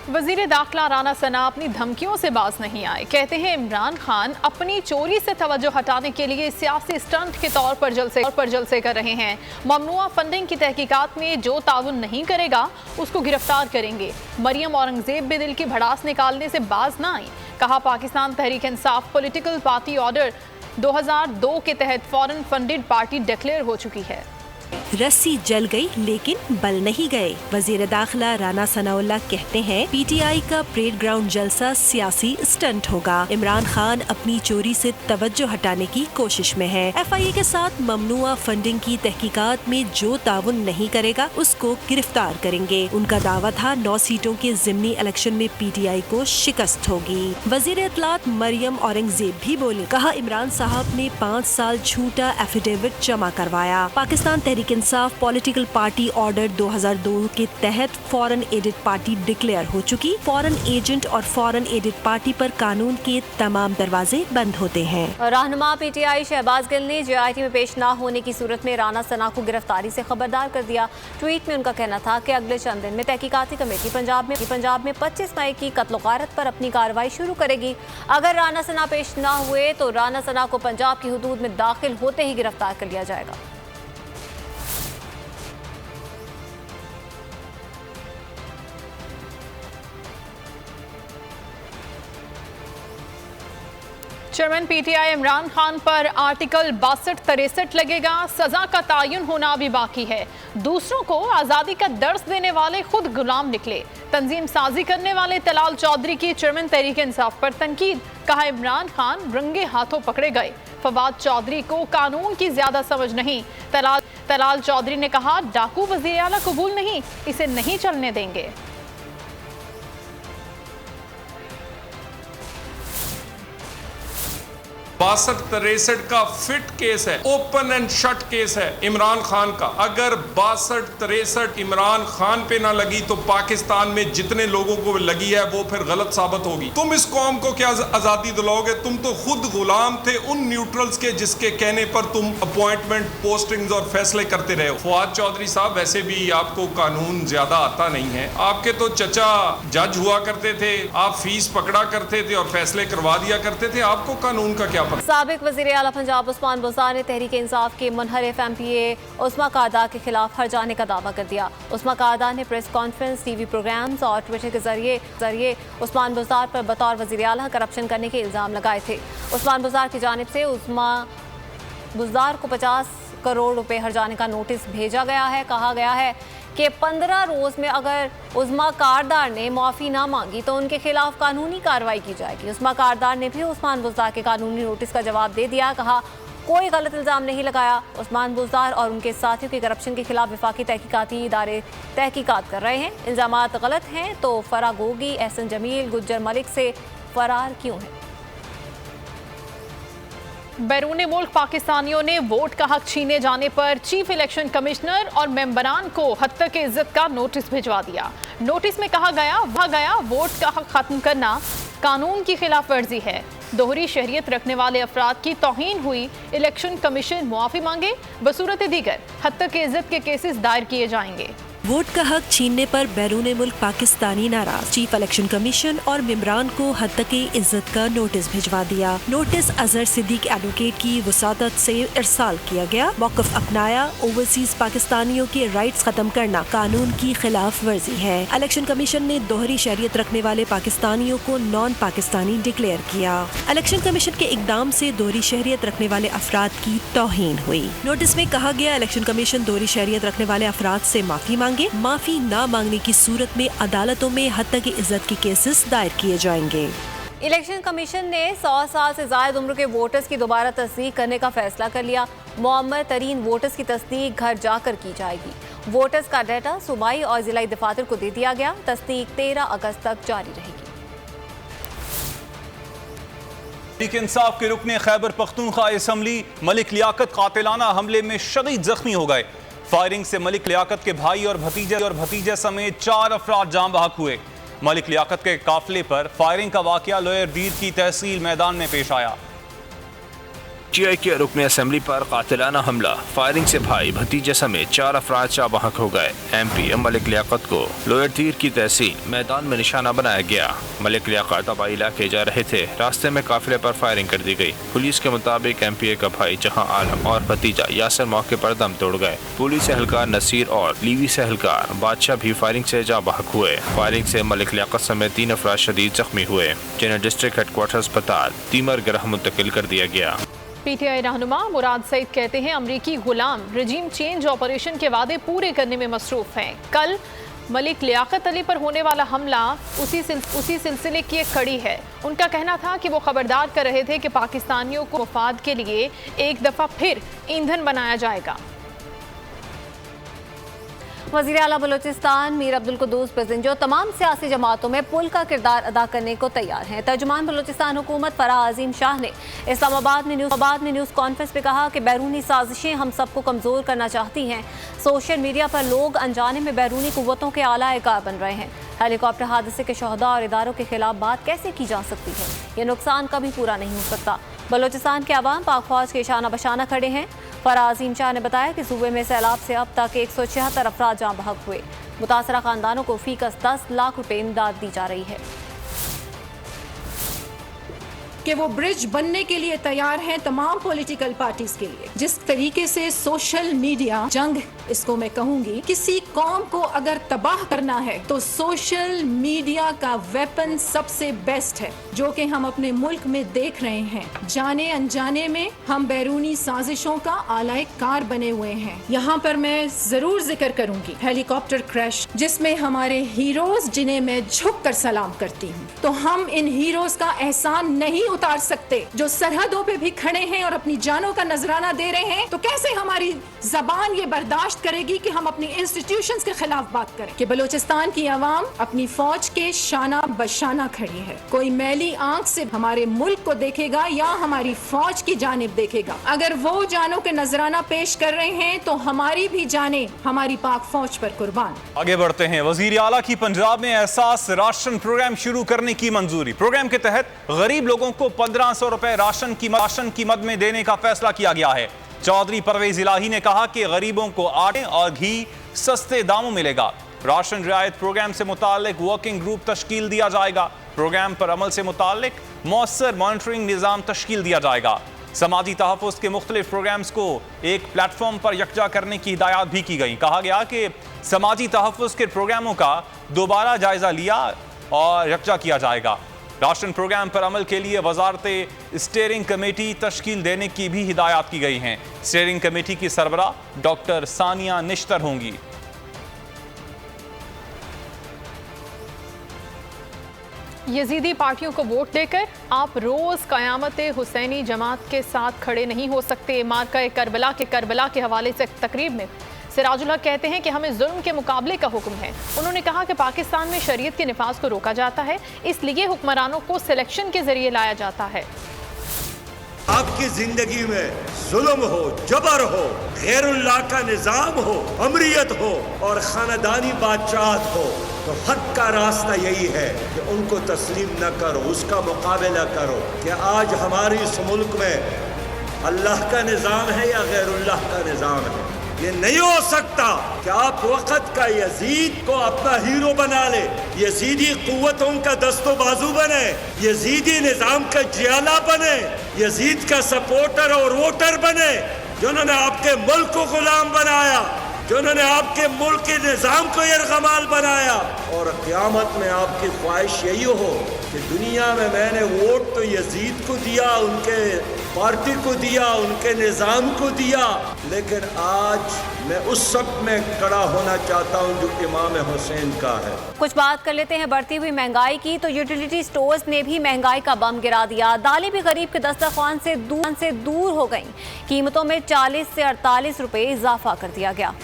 वजीर दाखिला राना सना अपनी धमकियों से बाज नहीं आए। कहते हैं इमरान खान अपनी चोरी से तवज्जो हटाने के लिए सियासी स्टंट के तौर पर जलसे कर रहे हैं। ममनुआ फंडिंग की तहकीकात में जो ताउन नहीं करेगा उसको गिरफ्तार करेंगे। मरियम औरंगजेब भी दिल की भड़ास निकालने से बाज ना आई। कहा Pakistan Tehreek Insaf political party order 2002 के तहत फॉरेन फंडेड पार्टी डिक्लेयर हो चुकी है। रस्सी जल गई लेकिन बल नहीं गए। वजीर दाखिला राना सनाउल्लाह कहते हैं पीटीआई का परेड ग्राउंड जलसा सियासी स्टंट होगा। इमरान खान अपनी चोरी से तवज्जो हटाने की कोशिश में है। एफआईए के साथ ममनुआ फंडिंग की तहकीकात में जो ताउन नहीं करेगा उसको गिरफ्तार करेंगे। उनका दावा था 9 सीटों के ज़िमनी इलेक्शन में पीटीआई को शिकस्त होगी। वजीर इत्तलात मरियम औरंगजेब भी बोली। कहा इमरान साहब ने 5 साल झूठा एफिडेविट जमा करवाया। Pakistan Tehreek Insaf political party order 2002 के तहत फॉरेन एडेड पार्टी डिक्लेयर हो चुकी। फॉरेन एजेंट और फॉरेन एडेड पार्टी पर कानून के तमाम दरवाजे बंद होते हैं। रहनुमा पीटीआई शहबाज गिल ने जेआईटी में पेश न होने की सूरत में राना सना को गिरफ्तारी से खबरदार कर दिया। ट्वीट में उनका कहना था कि अगले चंद दिन में तहकीकाती कमेटी पंजाब में 25 मई की कत्ल गारत पर अपनी कार्रवाई शुरू करेगी। अगर राना सना पेश न हुए तो राना सना को पंजाब की हुदूद में दाखिल होते ही गिरफ्तार कर लिया जाएगा। चेयरमैन पीटीआई इमरान खान पर आर्टिकल 62-63 लगेगा। सजा का तायुन होना अभी बाकी है। दूसरों को आज़ादी का दर्स देने वाले खुद गुलाम निकले। तंजीम साजी करने वाले तलाल चौधरी की चेयरमैन तहरीक इंसाफ पर तनकीद। कहा इमरान खान रंगे हाथों पकड़े गए। फवाद चौधरी को कानून की ज्यादा समझ नहीं। तलाल चौधरी ने कहा डाकू वज़ीर आला कबूल नहीं, इसे नहीं चलने देंगे। 62-63 का फिट केस है, ओपन एंड शट केस है इमरान खान का। अगर 62-63 इमरान खान पे ना लगी तो पाकिस्तान में जितने लोगों को लगी है वो फिर गलत साबित होगी। तुम इस कौम को क्या आजादी दिलाओगे? तुम तो खुद गुलाम थे उन न्यूट्रल्स के जिसके कहने पर तुम अपॉइंटमेंट, पोस्टिंग्स और फैसले करते रहे हो। फवाद चौधरी साहब, वैसे भी आपको कानून ज्यादा आता नहीं है। आपके तो चचा जज हुआ करते थे, आप फीस पकड़ा करते थे और फैसले करवा दिया करते थे। आपको कानून का क्या? साबिक वज़ीर आला पंजाब उस्मान बुज़दार ने तहरीक इंसाफ के मुनहरिफ एमपीए उस्मा कादा के खिलाफ हर जाने का दावा कर दिया। उस्मा कादा ने प्रेस कॉन्फ्रेंस, टीवी प्रोग्राम्स और ट्विटर के जरिए उस्मान बुज़दार पर बतौर वज़ीर आला करप्शन करने के इल्ज़ाम लगाए थे। उस्मान बुज़दार की जानिब से उस्मा बुज़दार को 50 करोड़ रुपए हर जाने का नोटिस भेजा गया है। कहा गया है कि 15 रोज़ में अगर उस्मा कारदार ने माफ़ी ना मांगी तो उनके खिलाफ कानूनी कार्रवाई की जाएगी। उस्मा कारदार ने भी उस्मान बुज़दार के कानूनी नोटिस का जवाब दे दिया। कहा कोई गलत इल्ज़ाम नहीं लगाया। उस्मान बुज़दार और उनके साथियों के करप्शन के खिलाफ वफाकी तहकीकाती इदारे तहकीकात कर रहे हैं। इल्ज़ामात गलत हैं तो फराह गोगी, एहसन जमील, गुज्जर मलिक से फरार क्यों हैं? बैरून मुल्क पाकिस्तानियों ने वोट का हक छीने जाने पर चीफ इलेक्शन कमिश्नर और मेंबरान को हत्या की इज्जत का नोटिस भिजवा दिया। नोटिस में कहा गया वोट का हक खत्म करना कानून की खिलाफ वर्जी है। दोहरी शहरियत रखने वाले अफराद की तौहीन हुई, इलेक्शन कमीशन मुआफी मांगे, बसूरत दीगर हत्या की इज्जत के केसेस दायर किए जाएंगे। वोट का हक छीनने पर बैरून मुल्क पाकिस्तानी नाराज। चीफ इलेक्शन कमीशन और मेंबरान को हत्या की इज्जत का नोटिस भिजवा दिया। नोटिस अजहर सिद्दीक एडवोकेट की वसातत से इरसाल किया गया। मौक़िफ़ अपनाया, ओवरसीज पाकिस्तानियों के राइट्स खत्म करना कानून की खिलाफ वर्जी है। इलेक्शन कमीशन ने दोहरी शहरियत रखने वाले पाकिस्तानियों को नॉन पाकिस्तानी डिक्लेयर किया। इलेक्शन कमीशन के इकदाम से दोहरी शहरियत रखने वाले अफराद की तौहीन हुई। नोटिस में कहा गया इलेक्शन कमीशन दोहरी शहरियत रखने वाले अफराद से माफी माफी ना मांगने की सूरत में अदालतों में हत्या की इज्जत के केसेस दायर किए जाएंगे। इलेक्शन कमीशन ने 100 साल से ज़ायद उम्र के वोटर्स की दोबारा तस्दीक करने का फैसला कर लिया। मुअम्मर तरीन वोटर्स की तस्दीक घर जाकर की जाएगी। वोटर्स का डाटा सूबाई और जिलाई दफातर को दे दिया गया। तस्दीक 13 अगस्त तक जारी रहेगी। तहरीक इंसाफ के रुकने खैबर पख्तूनख्वा असम्बली मलिक लियाकत कातिलाना हमले में शदीद जख्मी हो गए। फायरिंग से मलिक लियाकत के भाई और भतीजे समेत 4 अफराद जान बहक हुए। मलिक लियाकत के काफिले पर फायरिंग का वाकया लोअर दीर की तहसील मैदान में पेश आया। PTI के रुकन असम्बली पर कातिलाना हमला, फायरिंग से भाई भतीजे समेत 4 अफराद चाँ बहक हो गए। MP मलिक लियाकत को लोअर तीर की तहसील मैदान में निशाना बनाया गया। मलिक लियाकत आबाई इलाके जा रहे थे, रास्ते में काफिले पर फायरिंग कर दी गई। पुलिस के मुताबिक MPA का भाई जहां आलम और भतीजा यासर मौके पर दम तोड़ गए। पुलिस एहलकार नसीर और लीवी से एहलकार बादशाह भी फायरिंग से जा बहक हुए। फायरिंग से मलिक लियाकत समेत 3 अफराद शदीद जख्मी हुए, जिन्हें डिस्ट्रिक्ट हेडक्वार्टर अस्पताल तीमर गरह मुंतकिल कर दिया गया। PTI रहनुमा मुराद सईद कहते हैं अमरीकी गुलाम रजीम चेंज ऑपरेशन के वादे पूरे करने में मसरूफ हैं। कल मलिक लियाकत अली पर होने वाला हमला उसी सिलसिले की एक कड़ी है। उनका कहना था कि वो खबरदार कर रहे थे कि पाकिस्तानियों को मफाद के लिए एक दफ़ा फिर ईंधन बनाया जाएगा। वज़ीर आला बलूचिस्तान मीर अब्दुल कुद्दूस प्रेज़ेंट तमाम सियासी जमातों में पुल का किरदार अदा करने को तैयार हैं। तर्जुमान बलूचिस्तान हुकूमत फराह अजीम शाह ने इस्लामाबाद में न्यूज़ कॉन्फ्रेंस में कहा कि बैरूनी साजिशें हम सबको कमज़ोर करना चाहती हैं। सोशल मीडिया पर लोग अनजाने में बैरूनी कुव्वतों के आला-ए-कार बन रहे हैं। हेलीकॉप्टर हादसे के शहदा और इदारों के खिलाफ बात कैसे की जा सकती है? ये नुकसान कभी पूरा नहीं हो सकता। बलूचिस्तान के अवाम पाक फौज के शाना बशाना खड़े हैं। फराह अजीम शाह ने बताया कि सूबे में सैलाब से अब तक 176 अफराद जाँ बहक हुए। मुतासरा खानदानों को फीकस 10 लाख रुपए इमदाद दी जा रही है। कि वो ब्रिज बनने के लिए तैयार हैं तमाम पॉलिटिकल पार्टीज के लिए। जिस तरीके से सोशल मीडिया जंग, इसको मैं कहूंगी, किसी कौम को अगर तबाह करना है तो सोशल मीडिया का वेपन सबसे बेस्ट है, जो कि हम अपने मुल्क में देख रहे हैं। जाने अनजाने में हम बैरूनी साजिशों का आलाए कार बने हुए हैं। यहाँ पर मैं जरूर जिक्र करूंगी हेलीकॉप्टर क्रैश, जिसमें हमारे हीरोज, जिन्हें मैं झुक कर सलाम करती हूँ। तो हम इन हीरोज का एहसान नहीं उतार सकते, जो सरहदों पे भी खड़े हैं और अपनी जानों का नजराना दे रहे हैं। तो कैसे हमारी जबान ये बर्दाश्त करेगी कि हम अपनी इंस्टीट्यूशंस के खिलाफ बात करें? कि बलूचिस्तान की आवाम अपनी फौज के शाना बशाना खड़ी है। कोई मैली आंख से हमारे मुल्क को देखेगा या हमारी फौज की जानिब देखेगा? अगर वो जानों के नजराना पेश कर रहे हैं तो हमारी भी जाने हमारी पाक फौज पर कुर्बान। आगे बढ़ते हैं। वजीर आला की पंजाब में एहसास राशन प्रोग्राम शुरू करने की मंजूरी। प्रोग्राम के तहत गरीब लोगों को 1500 रुपए राशन की मद में देने का फैसला किया गया है। चौधरी परवेज इलाही ने कहा कि गरीबों को आटे और घी सस्ते दामों मिलेगा। राशन रियायत प्रोग्राम से मुतालिक वर्किंग ग्रुप तश्कील दिया जाएगा। प्रोग्राम पर अमल से मुतालिक मौसर मॉनिटरिंग निज़ाम तश्कील दिया जाएगा। समाजी तहफ़्फ़ुज़ के मुख्तलिफ प्रोग्राम्स को एक प्लेटफॉर्म पर यकजा करने की हिदायत भी की गई। कहा गया कि समाजी तहफ़्फ़ुज़ के प्रोग्रामों का दोबारा जायजा लिया और यकजा किया जाएगा। राशन प्रोग्राम पर अमल के लिए वजारत स्टीयरिंग कमेटी तश्कील देने की भी हिदायत की गई हैं। स्टीयरिंग कमेटी की सरबराह डॉक्टर सानिया निश्तर होंगी। यजीदी पार्टियों को वोट देकर आप रोज कयामत हुसैनी जमात के साथ खड़े नहीं हो सकते। मार्का करबला के हवाले से तकरीब में सिराजुल हक कहते हैं कि हमें जुल्म के मुकाबले का हुक्म है। उन्होंने कहा कि पाकिस्तान में शरीयत के निफाज को रोका जाता है, इसलिए हुक्मरानों को सिलेक्शन के जरिए लाया जाता है। आपकी जिंदगी में जुल्म हो, जबर हो, गैरुल्लाह का निजाम हो, अमरियत हो और खानदानी बादशाहत हो, तो हक का रास्ता यही है कि उनको तस्लीम न करो, उसका मुकाबला करो। कि आज हमारे इस मुल्क में अल्लाह का निजाम है या गैरुल्लाह का निजाम है। ये नहीं हो सकता कि आप वक़्त का यजीद को अपना हीरो बना ले, यजीदी कुव्वतों का दस्तो बाजू बने, यजीदी निज़ाम का जियाला बने, यजीद का सपोर्टर और वोटर बने, जिन्होंने आपके मुल्क को गुलाम बनाया, जिन्होंने आपके मुल्क के निज़ाम को यरगमाल बनाया। और क़यामत में आपकी ख्वाहिश यही हो कि दुनिया में मैंने वोट तो यजीद को दिया, उनके पार्टी को दिया, उनके निज़ाम को दिया, लेकिन आज मैं उस सब में खड़ा होना चाहता हूं जो इमाम हुसैन का है। कुछ बात कर लेते हैं बढ़ती हुई महंगाई की। तो यूटिलिटी स्टोर्स ने भी महंगाई का बम गिरा दिया। दालें भी गरीब के दस्तरखान से दूर हो गईं। कीमतों में 40 से 48 रुपए इजाफा कर दिया गया।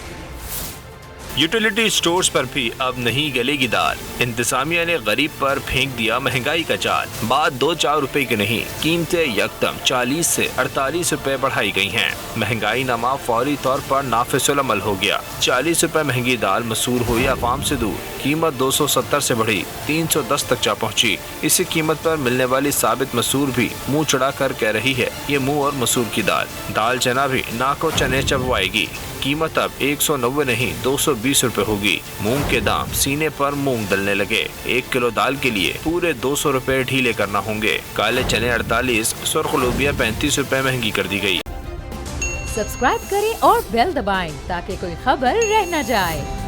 यूटिलिटी स्टोर्स पर भी अब नहीं गलेगी दाल। इंतजामिया ने गरीब पर फेंक दिया महंगाई का जाल। बात 2-4 रुपए की नहीं, कीमतें यकदम 40 से 48 रुपए बढ़ाई गई हैं। महंगाई नमा फौरी तौर पर नाफिजुल अमल हो गया। 40 रुपए महंगी दाल मसूर हुई अवाम से दूर। कीमत 270 से बढ़ी 310 तक जा पहुंची। इसी कीमत पर मिलने वाली साबित मसूर भी मुंह चढ़ा कर कह रही है ये मुंह और मसूर की दाल चना भी नाको चने चबवाएगी। कीमत अब 190 नहीं 220 रुपए होगी। मूंग के दाम सीने पर मूंग दलने लगे। 1 किलो दाल के लिए पूरे 200 रुपए ढीले करना होंगे। काले चने 48, सुर्ख लोबिया 35 रुपए महंगी कर दी गई। सब्सक्राइब करें और बेल दबाएं ताकि कोई खबर रह न जाए।